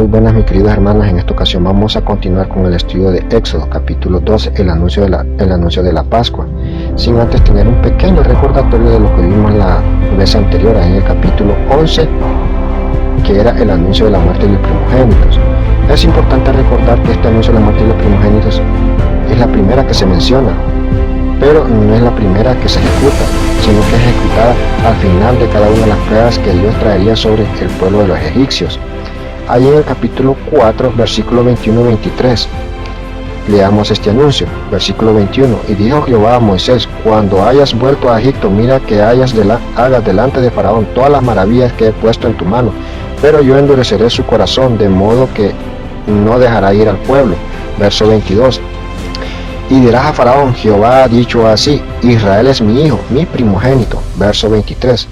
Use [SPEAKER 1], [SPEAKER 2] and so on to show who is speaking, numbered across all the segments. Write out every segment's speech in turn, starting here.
[SPEAKER 1] Muy buenas, mis queridos hermanos. En esta ocasión vamos a continuar con el estudio de Éxodo, capítulo 12, el anuncio de la Pascua, sin antes tener un pequeño recordatorio de lo que vimos la vez anterior, en el capítulo 11, que era el anuncio de la muerte de los primogénitos. Es importante recordar que este anuncio de la muerte de los primogénitos es la primera que se menciona, pero no es la primera que se ejecuta, sino que es ejecutada al final de cada una de las pruebas que Dios traería sobre el pueblo de los egipcios. Ahí en el capítulo 4, versículo 21 y 23, leamos este anuncio. Versículo 21, y dijo Jehová a Moisés: cuando hayas vuelto a Egipto, mira que hagas delante de Faraón todas las maravillas que he puesto en tu mano, pero yo endureceré su corazón, de modo que no dejará ir al pueblo. Verso 22, y dirás a Faraón: Jehová ha dicho así, Israel es mi hijo, mi primogénito. Verso 23,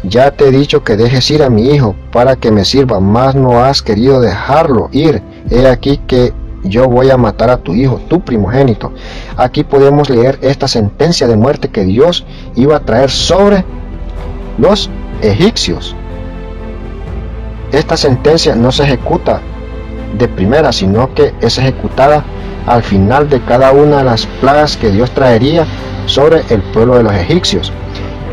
[SPEAKER 1] ya te he dicho que dejes ir a mi hijo para que me sirva, mas no has querido dejarlo ir. He aquí que yo voy a matar a tu hijo, tu primogénito. Aquí podemos leer esta sentencia de muerte que Dios iba a traer sobre los egipcios. Esta sentencia no se ejecuta de primera, sino que es ejecutada al final de cada una de las plagas que Dios traería sobre el pueblo de los egipcios.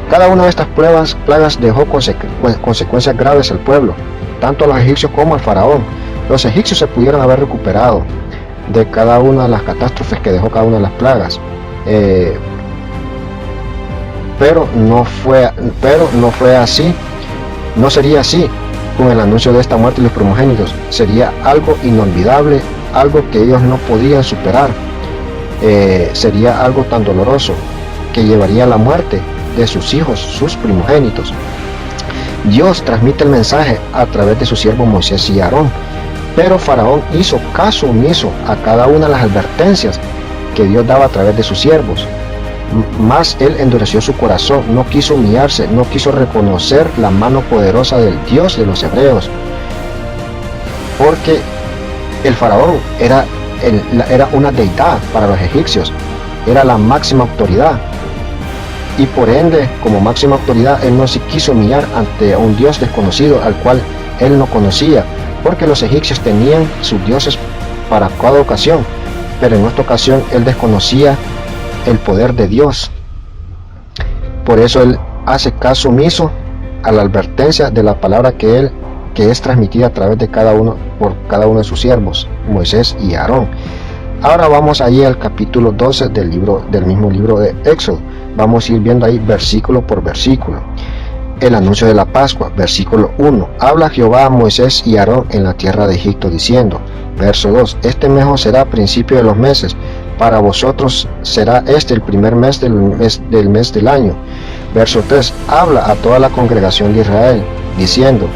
[SPEAKER 1] Cada una de estas plagas dejó consecuencias graves al pueblo, tanto a los egipcios como al faraón. Los egipcios se pudieron haber recuperado de cada una de las catástrofes que dejó cada una de las plagas, pero no fue así. No sería así con el anuncio de esta muerte de los primogénitos. Sería algo inolvidable, algo que ellos no podían superar. Sería algo tan doloroso que llevaría a la muerte de sus hijos, sus primogénitos. Dios transmite el mensaje a través de su siervo Moisés y Aarón, pero Faraón hizo caso omiso a cada una de las advertencias que Dios daba a través de sus siervos. Más él endureció su corazón, no quiso humillarse, no quiso reconocer la mano poderosa del Dios de los hebreos, porque el faraón era una deidad para los egipcios, era la máxima autoridad, y por ende, como máxima autoridad, él no se quiso humillar ante un Dios desconocido al cual él no conocía, porque los egipcios tenían sus dioses para cada ocasión, pero en esta ocasión él desconocía el poder de Dios. Por eso él hace caso omiso a la advertencia de la palabra que es transmitida a través de por cada uno de sus siervos, Moisés y Aarón. Ahora vamos ahí al capítulo 12 del mismo libro de Éxodo. Vamos a ir viendo ahí versículo por versículo. El anuncio de la Pascua, versículo 1. Habla Jehová a Moisés y Aarón en la tierra de Egipto, diciendo. Verso 2. Este mes será principio de los meses. Para vosotros será este el primer mes del mes del año. Verso 3. Habla a toda la congregación de Israel, diciendo.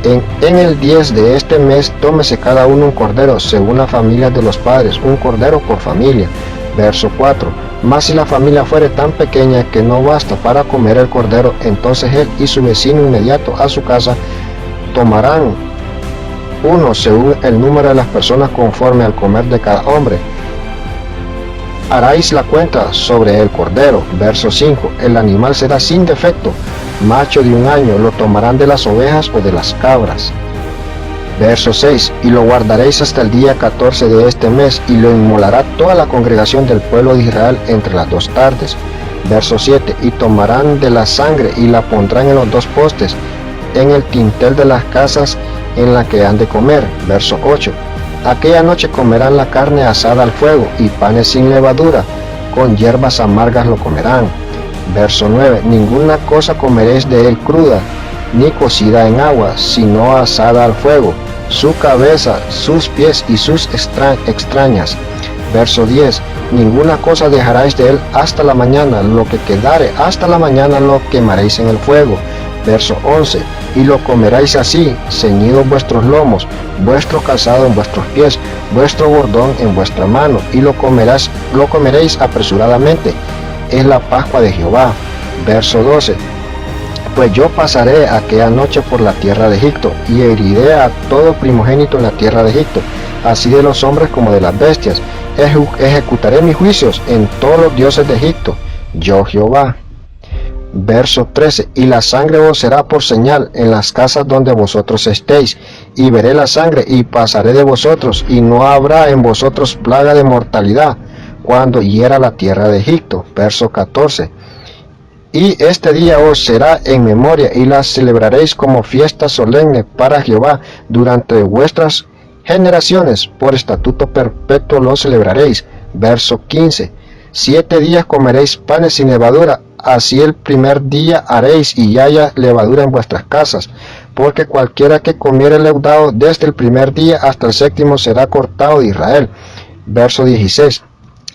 [SPEAKER 1] En el 10 de este mes tómese cada uno un cordero, según la familia de los padres, un cordero por familia. Verso 4. Mas si la familia fuere tan pequeña que no basta para comer el cordero, entonces él y su vecino inmediato a su casa tomarán uno según el número de las personas conforme al comer de cada hombre. Haráis la cuenta sobre el cordero. Verso 5. El animal será sin defecto, macho de 1 año, lo tomarán de las ovejas o de las cabras. Verso 6. Y lo guardaréis hasta el día 14 de este mes, y lo inmolará toda la congregación del pueblo de Israel entre las 2 tardes. Verso 7. Y tomarán de la sangre y la pondrán en los 2 postes, en el dintel de las casas en la que han de comer. Verso 8. Aquella noche comerán la carne asada al fuego, y panes sin levadura, con hierbas amargas lo comerán. Verso 9. Ninguna cosa comeréis de él cruda, ni cocida en agua, sino asada al fuego, su cabeza, sus pies y sus extrañas. Verso 10. Ninguna cosa dejaréis de él hasta la mañana, lo que quedare hasta la mañana lo quemaréis en el fuego. Verso 11. Y lo comeréis así, ceñidos vuestros lomos, vuestro calzado en vuestros pies, vuestro bordón en vuestra mano, y lo comeréis apresuradamente. Es la Pascua de Jehová. Verso 12. Pues yo pasaré aquella noche por la tierra de Egipto, y heriré a todo primogénito en la tierra de Egipto, así de los hombres como de las bestias. Ejecutaré mis juicios en todos los dioses de Egipto, yo Jehová. Verso 13, y la sangre os será por señal en las casas donde vosotros estéis, y veré la sangre y pasaré de vosotros, y no habrá en vosotros plaga de mortalidad cuando hiera la tierra de Egipto. Verso 14, y este día os será en memoria, y la celebraréis como fiesta solemne para Jehová durante vuestras generaciones, por estatuto perpetuo lo celebraréis. Verso 15, 7 días comeréis panes sin levadura, así el primer día haréis y haya levadura en vuestras casas, porque cualquiera que comiere leudado desde el primer día hasta el séptimo será cortado de Israel. Verso 16,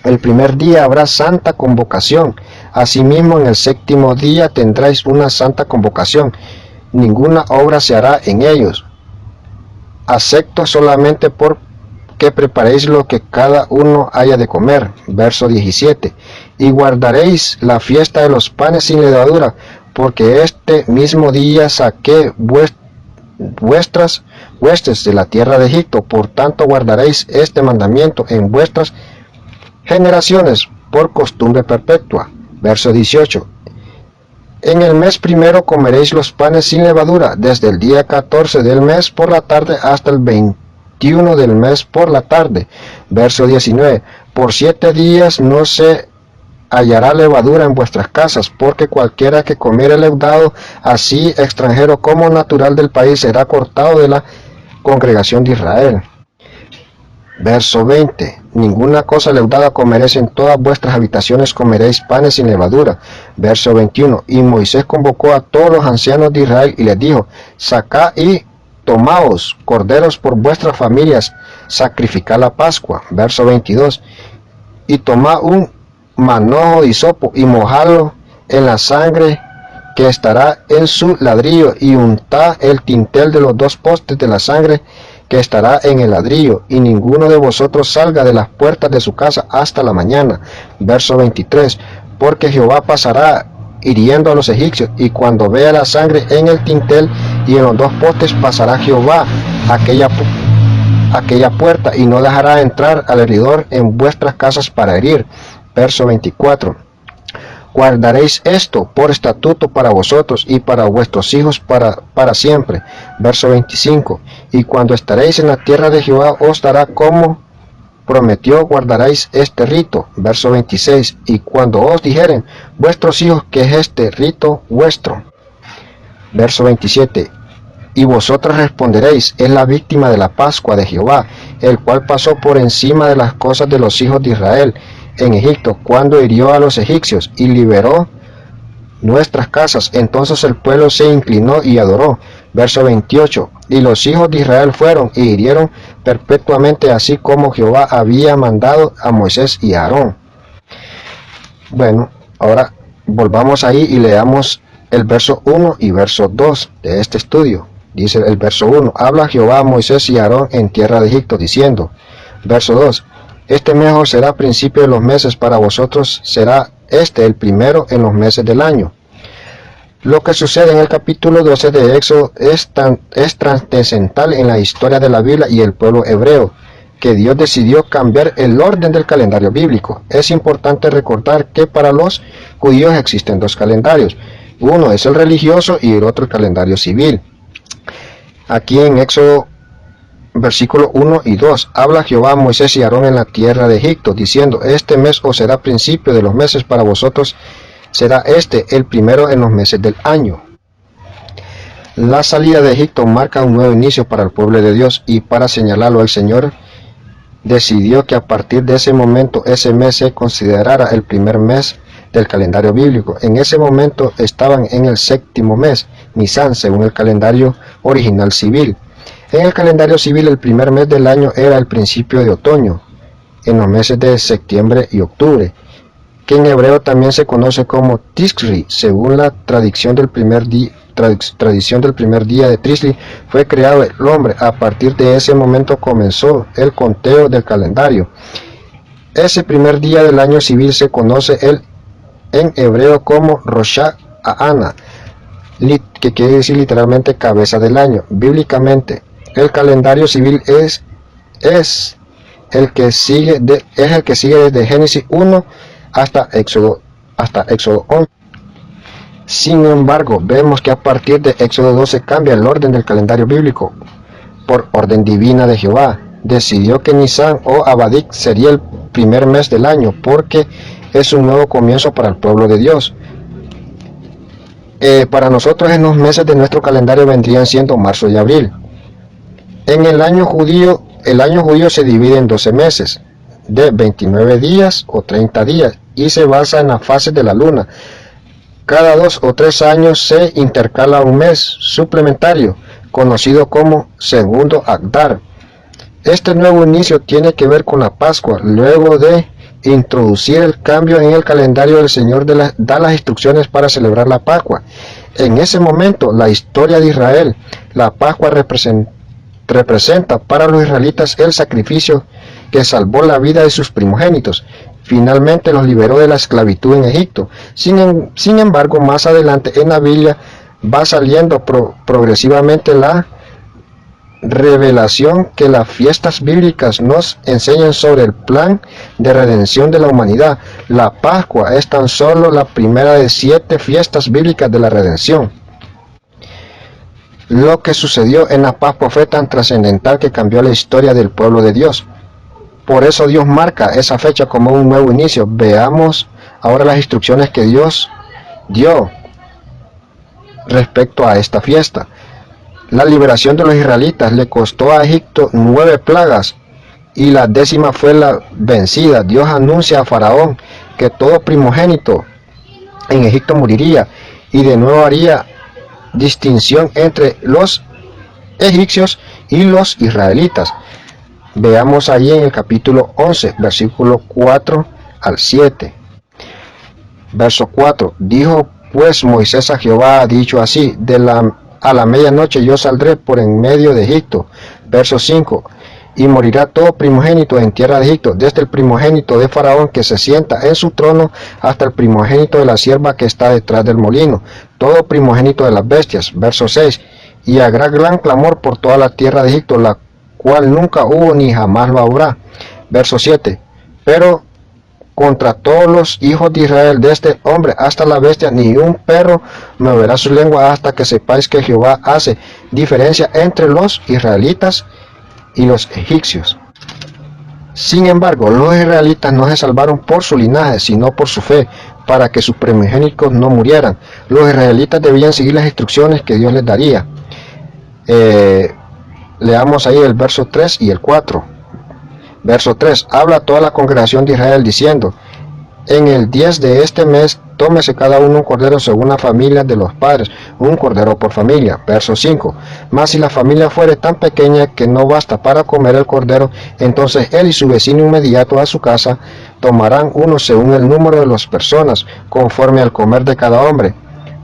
[SPEAKER 1] el primer día habrá santa convocación, asimismo en el séptimo día tendráis una santa convocación, ninguna obra se hará en ellos, excepto solamente por que preparéis lo que cada uno haya de comer. Verso 17, y guardaréis la fiesta de los panes sin levadura, porque este mismo día saqué vuestras huestes de la tierra de Egipto, por tanto guardaréis este mandamiento en vuestras generaciones por costumbre perpetua. Verso 18, en el mes primero comeréis los panes sin levadura, desde el día 14 del mes por la tarde hasta el 21 del mes por la tarde. Verso 19, por 7 días no se hallará levadura en vuestras casas, porque cualquiera que comiere leudado, así extranjero como natural del país, será cortado de la congregación de Israel. Verso 20, ninguna cosa leudada comeréis, en todas vuestras habitaciones comeréis panes sin levadura. Verso 21, y Moisés convocó a todos los ancianos de Israel y les dijo, sacad y tomaos corderos por vuestras familias, sacrificad la Pascua. Verso 22, y tomad un manojo de hisopo y mojadlo en la sangre que estará en su ladrillo, y untad el tintel de los 2 postes de la sangre que estará en el ladrillo, y ninguno de vosotros salga de las puertas de su casa hasta la mañana. Verso 23, porque Jehová pasará hiriendo a los egipcios, y cuando vea la sangre en el tintel y en los 2 postes, pasará Jehová aquella puerta, y no dejará entrar al heridor en vuestras casas para herir. Verso 24, guardaréis esto por estatuto para vosotros y para vuestros hijos para siempre. Verso 25, y cuando estaréis en la tierra de Jehová os dará como prometió, guardaréis este rito. Verso 26, y cuando os dijeren vuestros hijos que es este rito vuestro. Verso 27, y vosotros responderéis, es la víctima de la Pascua de Jehová, el cual pasó por encima de las cosas de los hijos de Israel en Egipto, cuando hirió a los egipcios y liberó nuestras casas. Entonces el pueblo se inclinó y adoró. Verso 28, y los hijos de Israel fueron y hirieron perpetuamente, así como Jehová había mandado a Moisés y a Aarón. Bueno, ahora volvamos ahí y leamos el verso 1 y verso 2 de este estudio. Dice el verso 1, habla Jehová a Moisés y a Aarón en tierra de Egipto, diciendo. Verso 2, este mes os será principio de los meses, para vosotros será este el primero en los meses del año. Lo que sucede en el capítulo 12 de Éxodo es trascendental en la historia de la Biblia y el pueblo hebreo, que Dios decidió cambiar el orden del calendario bíblico. Es importante recordar que para los judíos existen 2 calendarios. Uno es el religioso y el otro el calendario civil. Aquí en Éxodo versículo 1 y 2, habla Jehová a Moisés y a Aarón en la tierra de Egipto, diciendo, este mes os será principio de los meses, para vosotros será este el primero en los meses del año. La salida de Egipto marca un nuevo inicio para el pueblo de Dios, y para señalarlo el Señor decidió que a partir de ese momento ese mes se considerara el primer mes del calendario bíblico. En ese momento estaban en el 7º mes, Nisan, según el calendario original civil. En el calendario civil el primer mes del año era el principio de otoño, en los meses de septiembre y octubre, que en hebreo también se conoce como Tishri. Según la tradición del primer día de Tishri fue creado el hombre. A partir de ese momento comenzó el conteo del calendario. Ese primer día del año civil se conoce en hebreo como Rosh Hashanah, que quiere decir literalmente cabeza del año. Bíblicamente, el calendario civil es el que sigue desde Génesis 1 hasta Éxodo 11. Sin embargo, vemos que a partir de Éxodo 12 cambia el orden del calendario bíblico. Por orden divina de Jehová, decidió que Nisan o Abadik sería el primer mes del año, porque es un nuevo comienzo para el pueblo de Dios. Para nosotros en los meses de nuestro calendario vendrían siendo marzo y abril. En el año judío se divide en 12 meses, de 29 días o 30 días, y se basa en las fases de la luna. Cada 2 o 3 años se intercala un mes suplementario, conocido como segundo Adar. Este nuevo inicio tiene que ver con la Pascua. Luego de introducir el cambio en el calendario, el Señor da las instrucciones para celebrar la Pascua. En ese momento, la historia de Israel, la Pascua representa para los israelitas el sacrificio que salvó la vida de sus primogénitos. Finalmente los liberó de la esclavitud en Egipto. Sin embargo, más adelante en la Biblia va saliendo progresivamente la revelación que las fiestas bíblicas nos enseñan sobre el plan de redención de la humanidad. La Pascua es tan solo la primera de 7 fiestas bíblicas de la redención. Lo que sucedió en la Pascua fue tan trascendental que cambió la historia del pueblo de Dios. Por eso Dios marca esa fecha como un nuevo inicio. Veamos ahora las instrucciones que Dios dio respecto a esta fiesta. La liberación de los israelitas le costó a Egipto 9 plagas y la 10ª fue la vencida. Dios anuncia a Faraón que todo primogénito en Egipto moriría y de nuevo haría distinción entre los egipcios y los israelitas. Veamos ahí en el capítulo 11, versículo 4 al 7. Verso 4. Dijo pues Moisés a Jehová, ha dicho así, a la medianoche yo saldré por en medio de Egipto. Verso 5. Y morirá todo primogénito en tierra de Egipto, desde el primogénito de Faraón que se sienta en su trono, hasta el primogénito de la sierva que está detrás del molino, todo primogénito de las bestias. Verso 6. Y habrá gran clamor por toda la tierra de Egipto, la cual nunca hubo ni jamás lo habrá. Verso 7. Pero contra todos los hijos de Israel, desde hombre hasta la bestia, ni un perro moverá su lengua, hasta que sepáis que Jehová hace diferencia entre los israelitas y los egipcios. Sin embargo, los israelitas no se salvaron por su linaje, sino por su fe, para que sus primogénitos no murieran. Los israelitas debían seguir las instrucciones que Dios les daría. Leamos ahí el verso 3 y el 4. Verso 3. Habla a toda la congregación de Israel diciendo: en el 10 de este mes, tómese cada uno un cordero según la familia de los padres, un cordero por familia. Verso 5. Mas si la familia fuere tan pequeña que no basta para comer el cordero, entonces él y su vecino inmediato a su casa tomarán uno según el número de las personas, conforme al comer de cada hombre.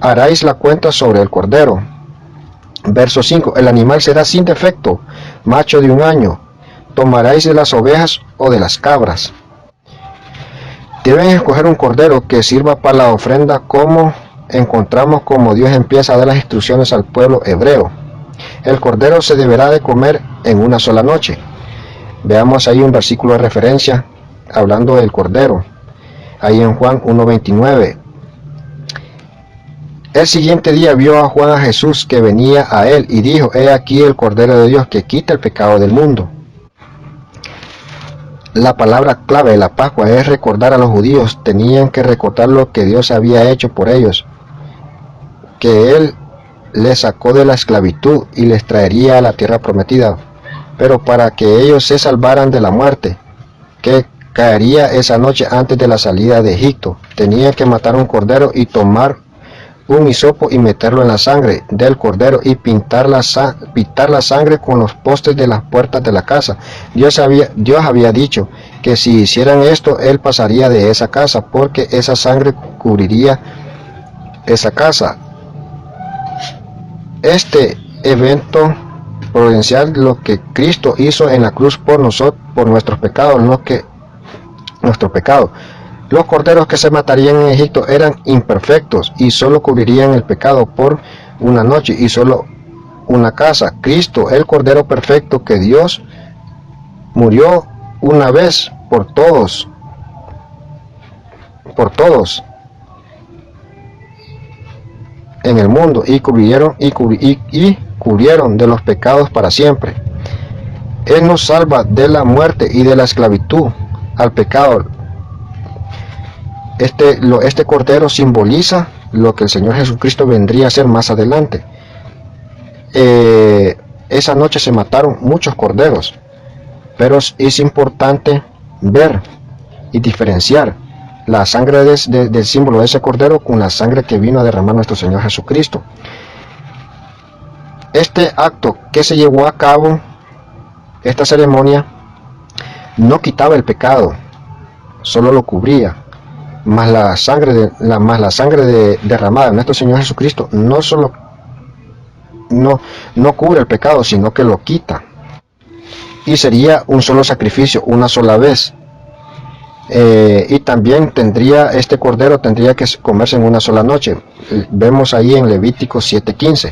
[SPEAKER 1] Haráis la cuenta sobre el cordero. Verso 5. El animal será sin defecto, macho de 1 año. Tomaréis de las ovejas o de las cabras. Deben escoger un cordero que sirva para la ofrenda, como encontramos como Dios empieza a dar las instrucciones al pueblo hebreo. El cordero se deberá de comer en una sola noche. Veamos ahí un versículo de referencia hablando del cordero. Ahí en Juan 1:29. El siguiente día vio a Juan a Jesús que venía a él y dijo: he aquí el Cordero de Dios que quita el pecado del mundo. La palabra clave de la Pascua es recordar a los judíos. Tenían que recordar lo que Dios había hecho por ellos, que Él les sacó de la esclavitud y les traería a la tierra prometida, pero para que ellos se salvaran de la muerte, que caería esa noche antes de la salida de Egipto. Tenían que matar un cordero y tomar un hisopo y meterlo en la sangre del cordero y pintar la sangre con los postes de las puertas de la casa. Dios había dicho que si hicieran esto, Él pasaría de esa casa, porque esa sangre cubriría esa casa. Este evento providencial, lo que Cristo hizo en la cruz por nosotros, por nuestros pecados, nuestro pecado. Los corderos que se matarían en Egipto eran imperfectos y solo cubrirían el pecado por una noche y solo una casa. Cristo, el cordero perfecto que Dios murió una vez por todos. en el mundo y cubrieron de los pecados para siempre. Él nos salva de la muerte y de la esclavitud al pecado. Este cordero simboliza lo que el Señor Jesucristo vendría a hacer más adelante. Esa noche se mataron muchos corderos, pero es importante ver y diferenciar la sangre del símbolo de ese cordero con la sangre que vino a derramar nuestro Señor Jesucristo. Este acto que se llevó a cabo, esta ceremonia, no quitaba el pecado, solo lo cubría. Más la sangre derramada de nuestro Señor Jesucristo no cubre el pecado, sino que lo quita. Y sería un solo sacrificio, una sola vez. Y también este cordero tendría que comerse en una sola noche. Vemos ahí en Levítico 7:15.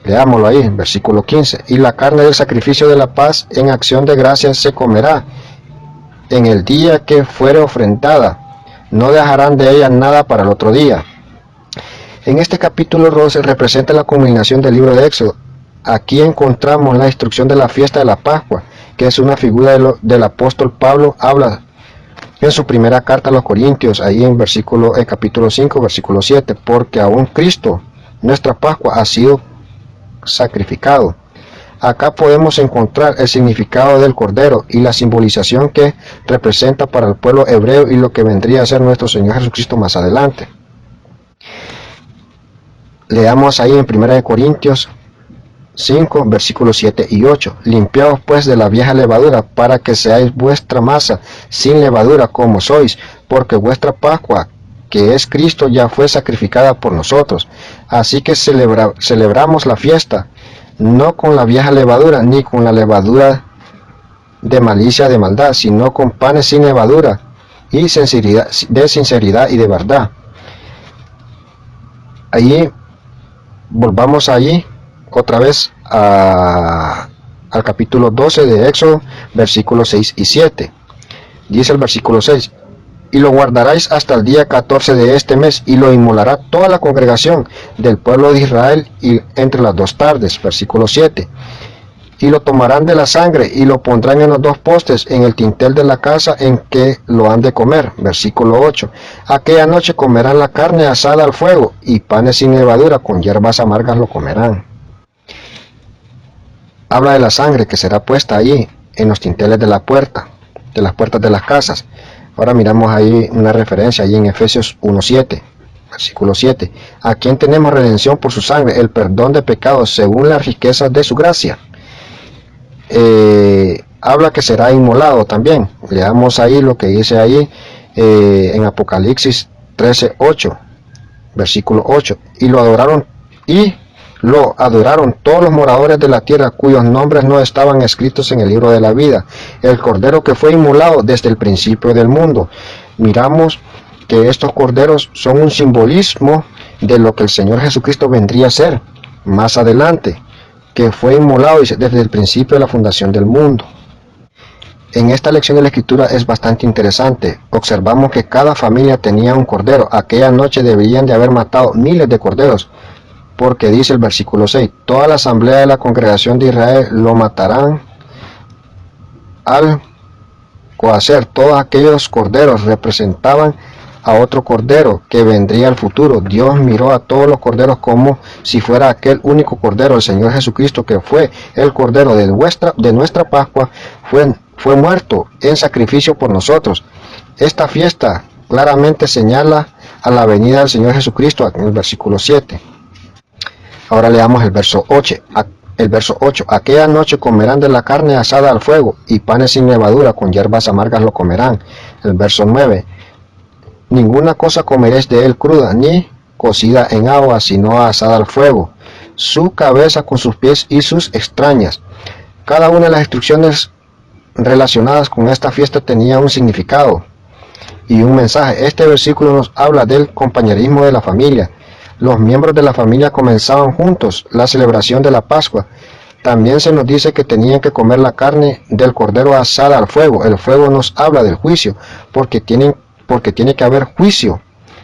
[SPEAKER 1] Leámoslo ahí, versículo 15. Y la carne del sacrificio de la paz en acción de gracias se comerá en el día que fuere ofrendada. No dejarán de ella nada para el otro día. En este capítulo 12 representa la culminación del libro de Éxodo. Aquí encontramos la instrucción de la fiesta de la Pascua, que es una figura del apóstol Pablo. Habla en su primera carta a los Corintios, ahí en capítulo 5, versículo 7, porque aún Cristo, nuestra Pascua, ha sido sacrificado. Acá podemos encontrar el significado del cordero y la simbolización que representa para el pueblo hebreo y lo que vendría a ser nuestro Señor Jesucristo más adelante. Leamos ahí en 1 Corintios 5, versículos 7 y 8. Limpiaos pues de la vieja levadura, para que seáis vuestra masa sin levadura como sois, porque vuestra Pascua, que es Cristo, ya fue sacrificada por nosotros. Así que celebramos la fiesta, no con la vieja levadura, ni con la levadura de malicia, de maldad, sino con panes sin levadura, y de sinceridad y de verdad. Volvamos allí otra vez al capítulo 12 de Éxodo, versículos 6 y 7. Dice el versículo 6: y lo guardaréis hasta el día 14 de este mes, y lo inmolará toda la congregación del pueblo de Israel y entre las 2 tardes. Versículo 7. Y lo tomarán de la sangre, y lo pondrán en los 2 postes, en el dintel de la casa en que lo han de comer. Versículo 8. Aquella noche comerán la carne asada al fuego, y panes sin levadura, con hierbas amargas lo comerán. Habla de la sangre que será puesta allí, en los dinteles de las puertas de las casas. Ahora miramos ahí una referencia allí en Efesios 1:7, versículo 7. A quien tenemos redención por su sangre, el perdón de pecados según las riquezas de su gracia. Habla que será inmolado también. Leamos ahí lo que dice ahí en Apocalipsis 13:8, versículo 8. Y lo adoraron todos los moradores de la tierra, cuyos nombres no estaban escritos en el libro de la vida, el cordero que fue inmolado desde el principio del mundo. Miramos que estos corderos son un simbolismo de lo que el Señor Jesucristo vendría a ser más adelante, que fue inmolado desde el principio de la fundación del mundo. En esta lección de la Escritura es bastante interesante. Observamos que cada familia tenía un cordero. Aquella noche deberían de haber matado miles de corderos, porque dice el versículo 6, toda la asamblea de la congregación de Israel lo matarán al coacer. Todos aquellos corderos representaban a otro cordero que vendría al futuro. Dios miró a todos los corderos como si fuera aquel único cordero, el Señor Jesucristo, que fue el cordero de nuestra Pascua, fue muerto en sacrificio por nosotros. Esta fiesta claramente señala a la venida del Señor Jesucristo en el versículo 7. Ahora leamos el verso 8. Aquella noche comerán de la carne asada al fuego, y panes sin levadura, con hierbas amargas lo comerán. El verso 9. Ninguna cosa comeréis de él cruda, ni cocida en agua, sino asada al fuego, su cabeza con sus pies y sus extrañas. Cada una de las instrucciones relacionadas con esta fiesta tenía un significado y un mensaje. Este versículo nos habla del compañerismo de la familia. Los miembros de la familia comenzaban juntos la celebración de la Pascua. También se nos dice que tenían que comer la carne del cordero asada al fuego. El fuego nos habla del juicio, porque tiene que haber juicio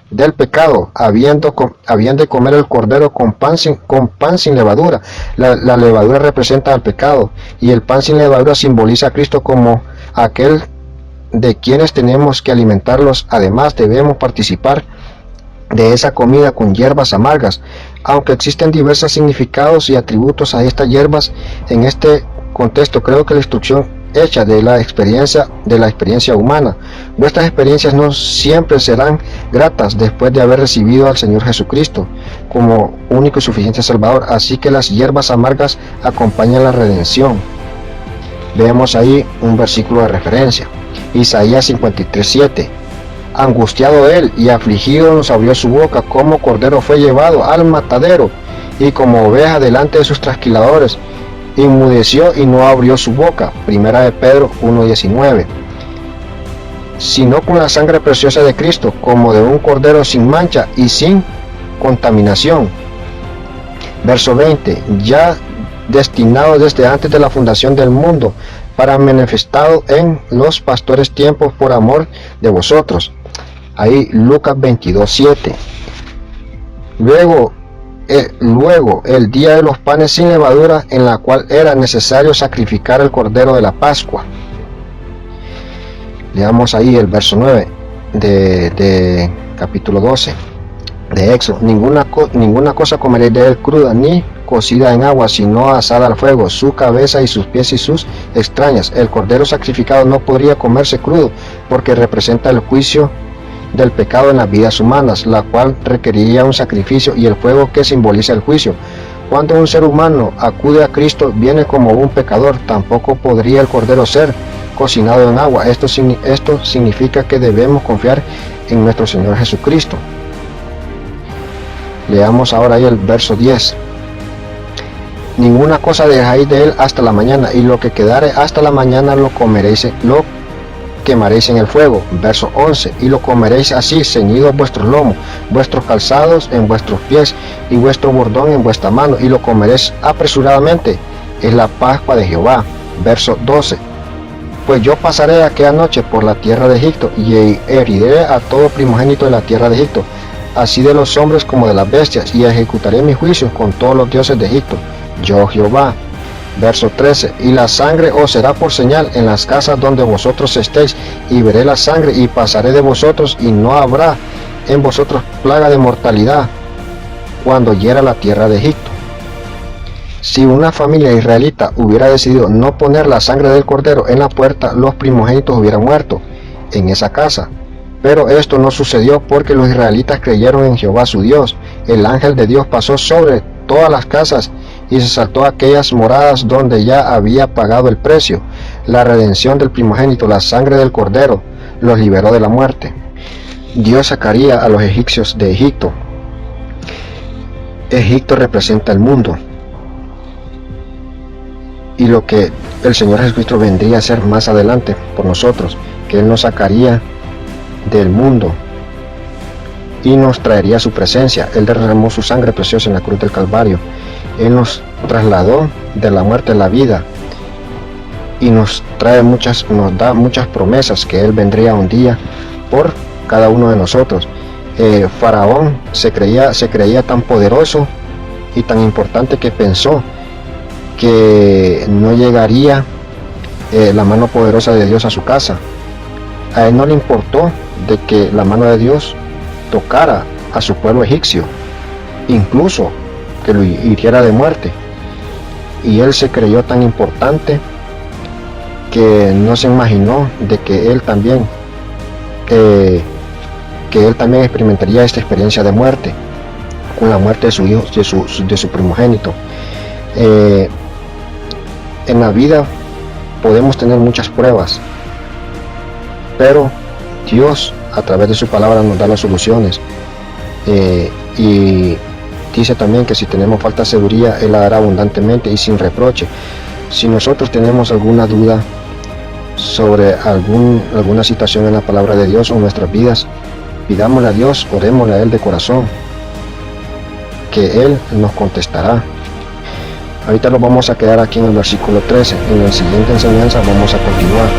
[SPEAKER 1] del pecado, habían de comer el cordero con pan sin levadura. La levadura representa al pecado y el pan sin levadura simboliza a Cristo como aquel de quienes tenemos que alimentarlos. Además, debemos participar de esa comida con hierbas amargas, aunque existen diversos significados y atributos a estas hierbas. En este contexto, creo que la instrucción hecha de la experiencia humana. Vuestras experiencias no siempre serán gratas después de haber recibido al Señor Jesucristo como único y suficiente Salvador, así que las hierbas amargas acompañan la redención. Vemos ahí un versículo de referencia, Isaías 53:7. Angustiado él y afligido nos abrió su boca, como cordero fue llevado al matadero, y como oveja delante de sus trasquiladores, inmudeció y no abrió su boca. Primera de Pedro 1:19. Sino con la sangre preciosa de Cristo, como de un cordero sin mancha y sin contaminación. Verso 20. Ya destinado desde antes de la fundación del mundo, para manifestado en los pastores tiempos por amor de vosotros. Ahí Lucas 22:7. Luego el día de los panes sin levadura, en la cual era necesario sacrificar el cordero de la Pascua. Leamos ahí el verso 9 de capítulo 12 de Éxodo. Ninguna cosa comeréis de él cruda, ni cocida en agua, sino asada al fuego, su cabeza y sus pies y sus extrañas. El cordero sacrificado no podría comerse crudo, porque representa el juicio del pecado en las vidas humanas, la cual requeriría un sacrificio, y el fuego que simboliza el juicio. Cuando un ser humano acude a Cristo, viene como un pecador. Tampoco podría el cordero ser cocinado en agua. Esto significa que debemos confiar en nuestro Señor Jesucristo. Leamos ahora ahí el verso 10. Ninguna cosa dejáis de él hasta la mañana, y lo que quedare hasta la mañana lo quemaréis en el fuego. Verso 11. Y lo comeréis así, ceñidos vuestros lomos, vuestros calzados en vuestros pies, y vuestro bordón en vuestra mano, y lo comeréis apresuradamente. Es la Pascua de Jehová. Verso 12. Pues yo pasaré aquella noche por la tierra de Egipto, y heriré a todo primogénito de la tierra de Egipto, así de los hombres como de las bestias, y ejecutaré mis juicios con todos los dioses de Egipto. Yo Jehová. Verso 13. Y la sangre os será por señal en las casas donde vosotros estéis, y veré la sangre y pasaré de vosotros, y no habrá en vosotros plaga de mortalidad cuando hiera la tierra de Egipto. Si una familia israelita hubiera decidido no poner la sangre del cordero en la puerta, los primogénitos hubieran muerto en esa casa. Pero esto no sucedió porque los israelitas creyeron en Jehová su Dios. El ángel de Dios pasó sobre todas las casas y se saltó a aquellas moradas donde ya había pagado el precio. La redención del primogénito, la sangre del cordero, los liberó de la muerte. Dios sacaría a los egipcios de Egipto. Egipto representa el mundo, y lo que el Señor Jesucristo vendría a hacer más adelante por nosotros, que Él nos sacaría del mundo y nos traería su presencia. Él derramó su sangre preciosa en la cruz del Calvario. Él nos trasladó de la muerte a la vida, y nos da muchas promesas que Él vendría un día por cada uno de nosotros. Faraón se creía tan poderoso y tan importante que pensó que no llegaría la mano poderosa de Dios a su casa. A él no le importó de que la mano de Dios tocara a su pueblo egipcio, incluso que lo hiriera de muerte. Y él se creyó tan importante que no se imaginó de que él también experimentaría esta experiencia de muerte con la muerte de su hijo, de su primogénito. En la vida podemos tener muchas pruebas, pero Dios a través de su palabra nos da las soluciones, y dice también que si tenemos falta de sabiduría, Él la dará abundantemente y sin reproche. Si nosotros tenemos alguna duda sobre alguna situación en la palabra de Dios o en nuestras vidas, pidámosle a Dios, orémosle a Él de corazón, que Él nos contestará. Ahorita lo vamos a quedar aquí en el versículo 13. En la siguiente enseñanza vamos a continuar.